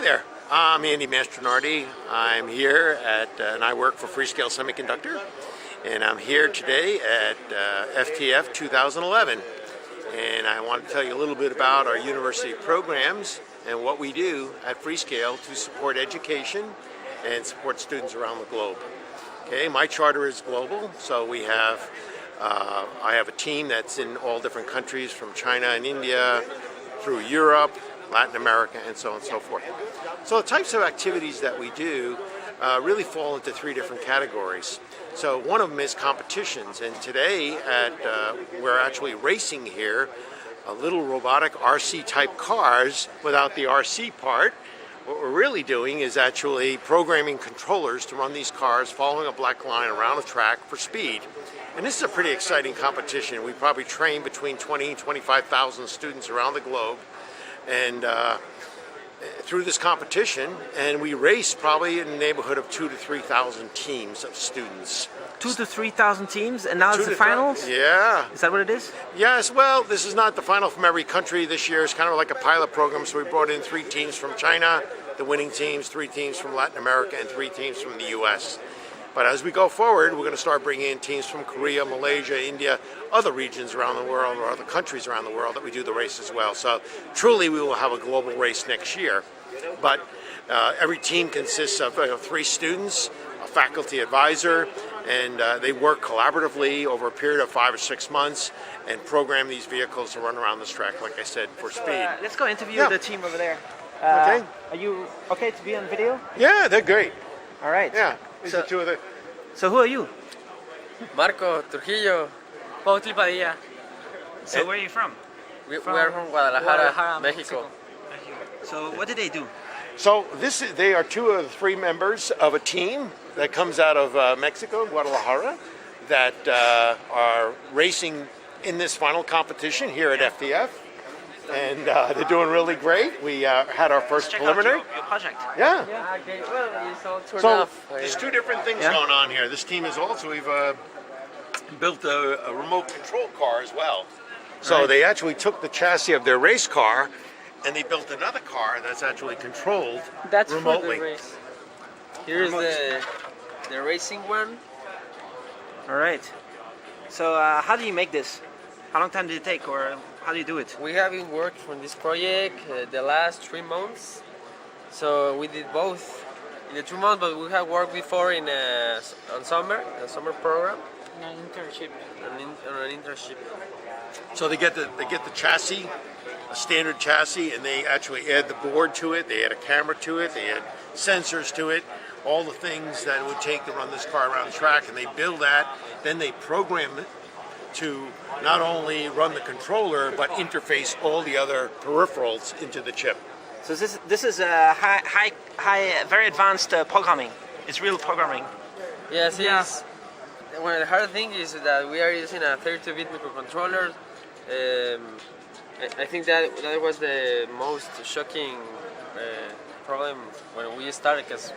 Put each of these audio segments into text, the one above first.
there, I'm Andy Mastronardi. I'm here and I work for Freescale Semiconductor, and I'm here today at FTF 2011. And I want to tell you a little bit about our university programs and what we do at Freescale to support education and support students around the globe. Okay, my charter is global, so we have I have a team that's in all different countries, from China and India through Europe, Latin America, and so on and so forth. So the types of activities that we do really fall into three different categories. So one of them is competitions, and today we're actually racing here little robotic RC type cars without the RC part. What we're really doing is actually programming controllers to run these cars following a black line around a track for speed. And this is a pretty exciting competition. We probably train between 20 and 25,000 students around the globe and through this competition, and we race probably in the neighborhood of 2,000 to 3,000 teams of students. 2,000 to 3,000 teams, and now it's the finals? Yeah. Is that what it is? Yes, well, this is not the final from every country. This year is kind of like a pilot program, so we brought in 3 teams from China, the winning teams, 3 teams from Latin America, and 3 teams from the US. But as we go forward, we're going to start bringing in teams from Korea, Malaysia, India, other regions around the world, or other countries around the world that we do the race as well. So truly we will have a global race next year. But every team consists of 3 students, a faculty advisor, and they work collaboratively over a period of 5 or 6 months and program these vehicles to run around this track, like I said, for speed. Let's go interview the team over there. Okay. Are you okay to be on video? Yeah, they're great. All right. Yeah, these are 2 of the... So who are you? Marco Trujillo. Bautli Padilla. So where are you from? We are from Guadalajara, Mexico. So what do they do? So they are 2 of the 3 members of a team that comes out of Mexico, Guadalajara, that are racing in this final competition here at FTF. And they're doing really great. We had our first preliminary. Your project. Yeah. Okay, well, it's all turned So off. there's 2 different things going on here. This team is also, we've built a remote control car as well. So they actually took the chassis of their race car and they built another car that's actually controlled remotely. For the race. Here's the racing one. All right. So how do you make this? How long time did it take, or how do you do it? We have been working on this project the last 3 months. So we did both in the 2 months, but we have worked before in a summer program. An internship. On an internship. So they get the chassis, a standard chassis, and they actually add the board to it. They add a camera to it. They add sensors to it. All the things that it would take to run this car around the track, and they build that. Then they program it to not only run the controller, but interface all the other peripherals into the chip. So this is high, very advanced programming. It's real programming. Yes, yes. One of the hard things is that we are using a 32-bit microcontroller. I think that was the most shocking problem when we started, because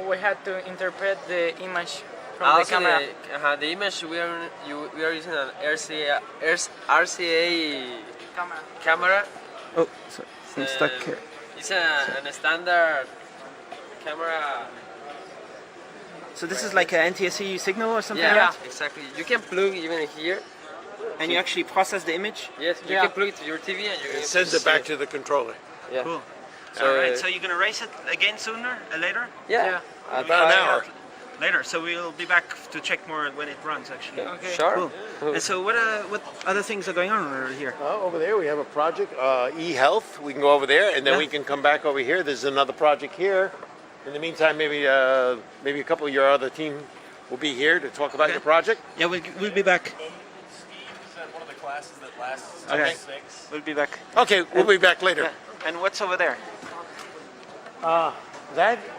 we had to interpret the image from the camera. The image we are using an RCA camera. Oh, sorry. I'm stuck here. It's a standard camera. So this is like an NTSC signal or something? Yeah, like that? exactly. You can plug even here. And you actually process the image? Yes, you can plug it to your TV and you It sends it back to the controller. Yeah. Cool. So, all right, so you're going to race it again sooner, later? Yeah. About an hour. Later, so we'll be back to check more when it runs, actually. Okay. Sure. Cool. And so what other things are going on over here? Over there we have a project, e-health. We can go over there, and then we can come back over here. There's another project here. In the meantime, maybe a couple of your other team will be here to talk about your project. Yeah, we'll be back. One of the classes that lasts Okay. 6. We'll be back. Okay, we'll be back later. Yeah. And what's over there?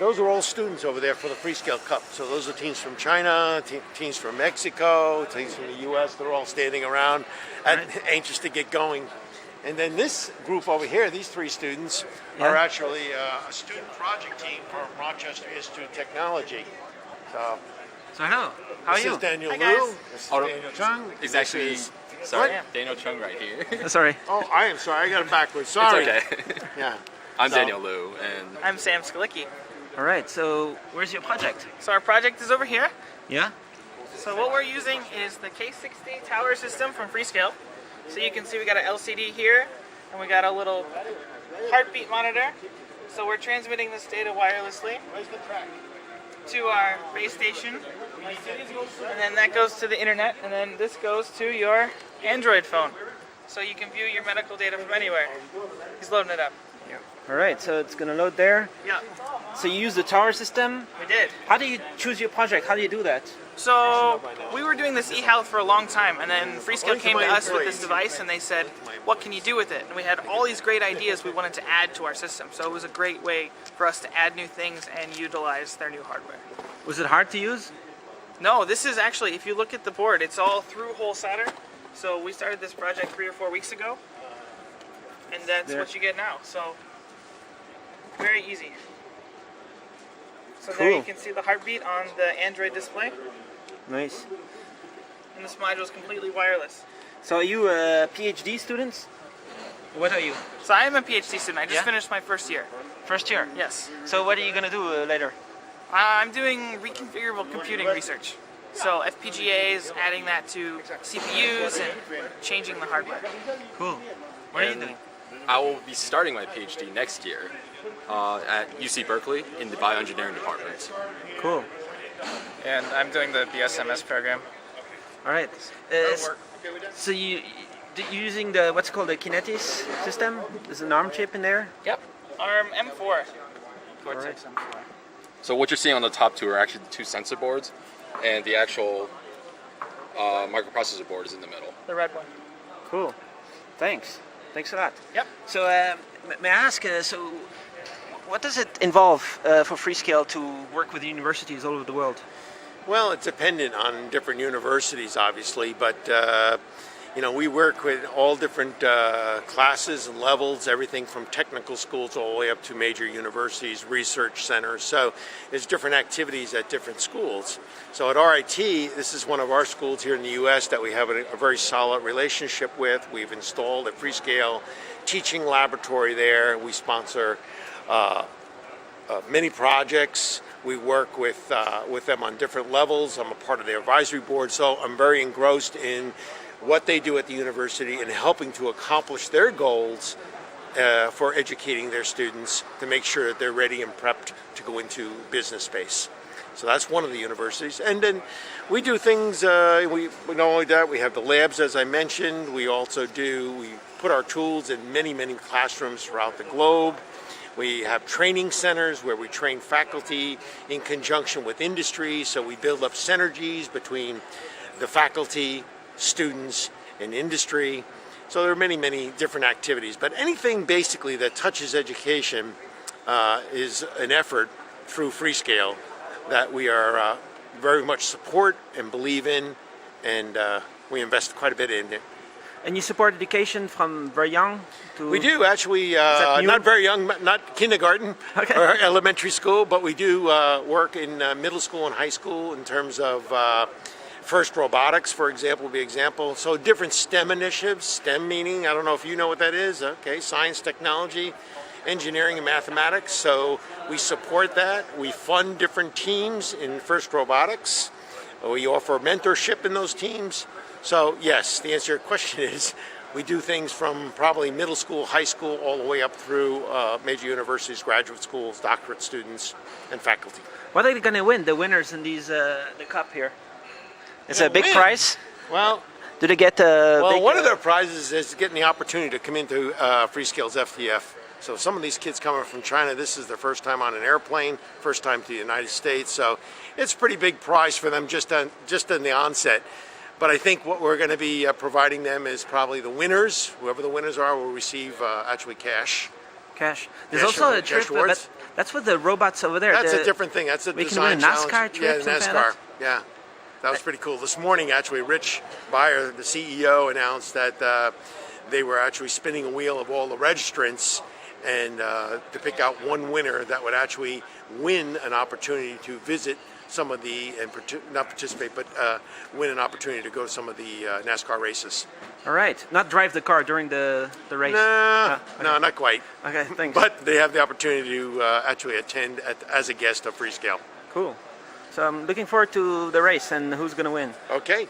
Those are all students over there for the Freescale Cup. So those are teams from China, teams from Mexico, teams from the US. They're all standing around and anxious to get going. And then this group over here, these 3 students, are actually a student project team from Rochester Institute of Technology. So hello. How are this you? is Daniel Hi, Liu. guys. This is Oh, Daniel Chung. It's This actually, is- sorry, What? Daniel Chung right here. Sorry. Oh, I am sorry. I got it backwards. Sorry. It's okay. Yeah. I'm So- Daniel Liu, and I'm Sam Skalicki. All right. So where's your project? So our project is over here. Yeah. So what we're using is the K60 Tower System from Freescale. So you can see we got an LCD here, and we got a little heartbeat monitor. So we're transmitting this data wirelessly to our base station, and then that goes to the internet, and then this goes to your Android phone. So you can view your medical data from anywhere. He's loading it up. All right. So it's gonna load there. Yeah, So you use the tower system. we did. How do you choose your project? How do you do that? So we were doing this e-health for a long time, and then Freescale came to us with this device, and they said, "What can you do with it?" And we had all these great ideas we wanted to add to our system. So it was a great way for us to add new things and utilize their new hardware. Was it hard to use? No, this is actually, if you look at the board, it's all through-hole solder. So we started this project 3 or 4 weeks ago, and that's There. what you get now. So very easy. So there Cool. you can see the heartbeat on the Android display, Nice. and this module is completely wireless. So are you a PhD student? What are you? So I am a PhD student. I just Yeah? finished my first year. First year. Yes. So what are you gonna do later? I'm doing reconfigurable computing research. So FPGAs, adding that to CPUs and changing the hardware. Cool. What are you And doing? I will be starting my PhD next year at UC Berkeley in the bioengineering department. Cool. And I'm doing the BSMS program. All right. So you using the what's called the Kinetis system? There's an ARM chip in there. Yep. ARM M4. Cortex M4. So what you're seeing on the top two are actually the two sensor boards, and the actual microprocessor board is in the middle. The red one. Cool. Thanks. Thanks a lot. Yep. So may I ask? So what does it involve for Freescale to work with universities all over the world? Well, it's dependent on different universities, obviously, but we work with all different classes and levels, everything from technical schools all the way up to major universities, research centers. So there's different activities at different schools. So at RIT, this is one of our schools here in the U.S. that we have a very solid relationship with. We've installed a Freescale teaching laboratory there. We sponsor many projects. We work with them on different levels. I'm a part of their advisory board, so I'm very engrossed in what they do at the university and helping to accomplish their goals for educating their students to make sure that they're ready and prepped to go into business space. So that's one of the universities. And then we do things, we not only that, we have the labs, as I mentioned. We put our tools in many, many classrooms throughout the globe. We have training centers where we train faculty in conjunction with industry, so we build up synergies between the faculty, students, and industry. So there are many, many different activities, but anything basically that touches education is an effort through Freescale that we are very much support and believe in, and we invest quite a bit in it. And you support education from very young to... We do actually, that you? not very young, not kindergarten Okay. or elementary school, but we do work in middle school and high school in terms of FIRST robotics, for example, would be an example. So different STEM initiatives, STEM meaning, I don't know if you know what that is, okay, science, technology, engineering, and mathematics. So we support that. We fund different teams in FIRST robotics. We offer mentorship in those teams. So yes, the answer to your question is we do things from probably middle school, high school, all the way up through major universities, graduate schools, doctorate students, and faculty. What are they going to win? The winners in these the cup here. It's They'll a big win. prize. Well, Do they get a well, big, one of their prizes is getting the opportunity to come into Freescale's FTF. So some of these kids coming from China, this is their first time on an airplane, first time to the United States. So it's a pretty big prize for them just in the onset. But I think what we're going to be providing them is probably the winners. Whoever the winners are will receive actually cash. cash? There's Cash also a cash trip, rewards. that's with the robots over there. That's the- a different thing. That's a we can design win a NASCAR challenge. trip, Yeah, something like NASCAR. that? Yeah, that was pretty cool. This morning, actually, Rich Beyer, the CEO, announced that they were actually spinning a wheel of all the registrants and to pick out one winner that would actually win an opportunity to visit some of the, not participate, but win an opportunity to go to some of the NASCAR races. All right. Not drive the car during the race. No, Okay. no, not quite. Okay, thanks. But they have the opportunity to actually attend as a guest of Freescale. Cool. So I'm looking forward to the race and who's going to win. Okay.